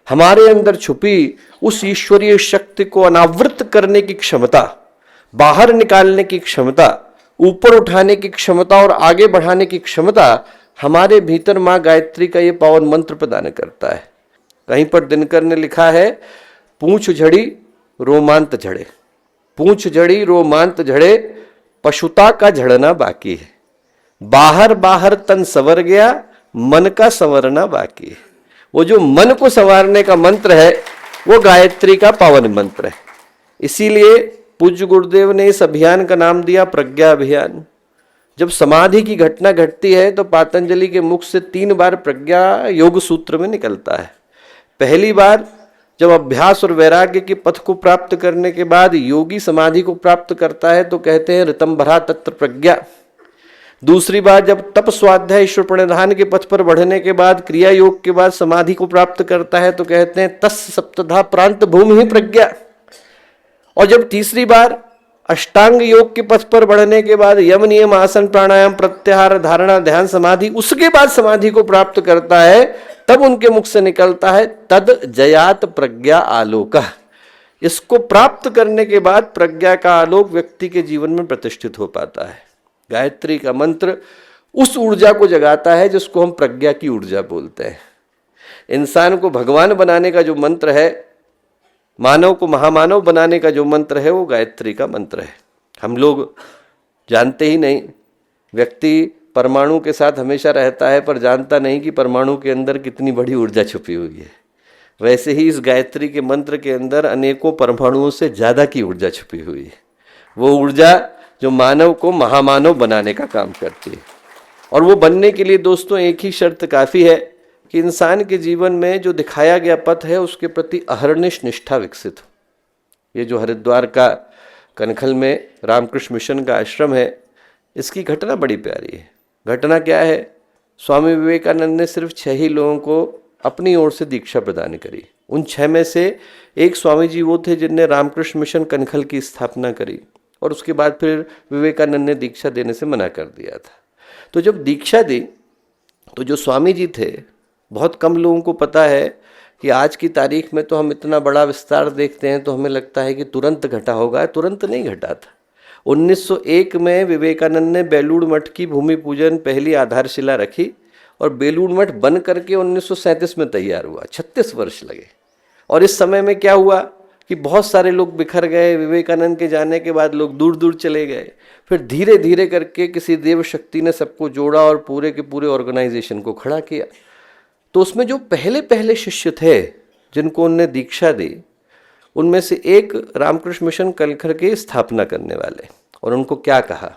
हमारे अंदर छुपी उस ईश्वरीय शक्ति को अनावृत करने की क्षमता, बाहर निकालने की क्षमता, ऊपर उठाने की क्षमता और आगे बढ़ाने की क्षमता हमारे भीतर मां गायत्री का ये पावन मंत्र प्रदान करता है। कहीं पर दिनकर ने लिखा है, पूंछ झड़ी रोमांत झड़े, पूंछ झड़ी रोमांत झड़े, पशुता का झड़ना बाकी है। बाहर बाहर तन संवर गया, मन का संवरना बाकी है। वो जो मन को संवारने का मंत्र है वो गायत्री का पावन मंत्र है। इसीलिए पूज्य गुरुदेव ने इस अभियान का नाम दिया प्रज्ञा अभियान। जब समाधि की घटना घटती है तो पातंजलि के मुख से 3 बार प्रज्ञा योग सूत्र में निकलता है। पहली बार जब अभ्यास और वैराग्य के पथ को प्राप्त करने के बाद योगी समाधि को प्राप्त करता है तो कहते हैं ऋतंभरा तत्र प्रज्ञा। दूसरी बार जब तप स्वाध्याय ईश्वर प्रणिधान के पथ पर बढ़ने के बाद क्रिया योग के बाद समाधि को प्राप्त करता है तो कहते हैं तस् सप्तधा प्रांत भूमि ही प्रज्ञा। और जब तीसरी बार अष्टांग योग के पथ पर बढ़ने के बाद यम नियम आसन प्राणायाम प्रत्याहार धारणा ध्यान समाधि, उसके बाद समाधि को प्राप्त करता है, तब उनके मुख से निकलता है तद जयात प्रज्ञा आलोक। इसको प्राप्त करने के बाद प्रज्ञा का आलोक व्यक्ति के जीवन में प्रतिष्ठित हो पाता है। गायत्री का मंत्र उस ऊर्जा को जगाता है जिसको हम प्रज्ञा की ऊर्जा बोलते हैं। इंसान को भगवान बनाने का जो मंत्र है, मानव को महामानव बनाने का जो मंत्र है, वो गायत्री का मंत्र है। हम लोग जानते ही नहीं, व्यक्ति परमाणु के साथ हमेशा रहता है पर जानता नहीं कि परमाणु के अंदर कितनी बड़ी ऊर्जा छुपी हुई है। वैसे ही इस गायत्री के मंत्र के अंदर अनेकों परमाणुओं से ज़्यादा की ऊर्जा छुपी हुई है। वो ऊर्जा जो मानव को महामानव बनाने का काम करती है। और वो बनने के लिए दोस्तों एक ही शर्त काफ़ी है कि इंसान के जीवन में जो दिखाया गया पथ है उसके प्रति अहर्निश निष्ठा विकसित हो। ये जो हरिद्वार का कनखल में रामकृष्ण मिशन का आश्रम है, इसकी घटना बड़ी प्यारी है। घटना क्या है, स्वामी विवेकानंद ने सिर्फ 6 ही लोगों को अपनी ओर से दीक्षा प्रदान करी। उन 6 में से एक स्वामी जी वो थे जिनने रामकृष्ण मिशन कनखल की स्थापना करी और उसके बाद फिर विवेकानंद ने दीक्षा देने से मना कर दिया था। तो जब दीक्षा दी तो जो स्वामी जी थे, बहुत कम लोगों को पता है कि आज की तारीख में तो हम इतना बड़ा विस्तार देखते हैं तो हमें लगता है कि तुरंत घटा होगा। तुरंत नहीं घटा था। 1901 में विवेकानंद ने बेलूड़ मठ की भूमि पूजन पहली आधारशिला रखी और बेलूड़ मठ बन करके 1937 में तैयार हुआ। 36 वर्ष लगे। और इस समय में क्या हुआ कि बहुत सारे लोग बिखर गए। विवेकानंद के जाने के बाद लोग दूर दूर चले गए। फिर धीरे धीरे करके किसी देव शक्ति ने सबको जोड़ा और पूरे के पूरे ऑर्गेनाइजेशन को खड़ा किया। तो उसमें जो पहले पहले शिष्य थे जिनको उनने दीक्षा दी, उनमें से एक रामकृष्ण मिशन कनखल के स्थापना करने वाले। और उनको क्या कहा,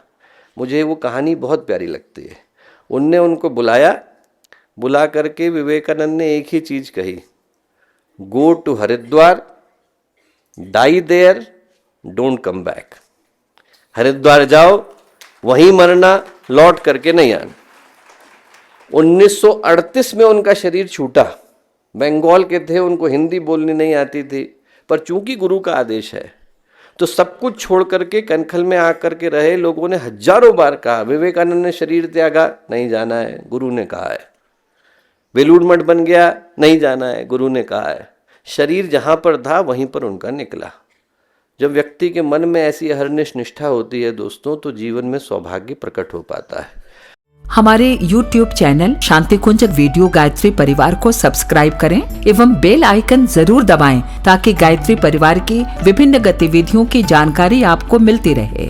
मुझे वो कहानी बहुत प्यारी लगती है। उनने उनको बुलाया, बुला करके विवेकानंद ने एक ही चीज़ कही, go to Haridwar, die there, don't come back. Haridwar जाओ, वहीं मरना, लौट करके नहीं आना। 1938 में उनका शरीर छूटा। बंगाल के थे, उनको हिंदी बोलनी नहीं आती थी, पर चूंकि गुरु का आदेश है तो सब कुछ छोड़ करके कनखल में आकर के रहे। लोगों ने हजारों बार कहा, विवेकानंद ने शरीर त्यागा, नहीं जाना है, गुरु ने कहा है। बेलूड़ मठ बन गया, नहीं जाना है, गुरु ने कहा है। शरीर जहाँ पर था वहीं पर उनका निकला। जब व्यक्ति के मन में ऐसी अहर्निश निष्ठा होती है दोस्तों, तो जीवन में सौभाग्य प्रकट हो पाता है। हमारे YouTube चैनल शांति कुंज वीडियो गायत्री परिवार को सब्सक्राइब करें एवं बेल आइकन जरूर दबाएं ताकि गायत्री परिवार की विभिन्न गतिविधियों की जानकारी आपको मिलती रहे।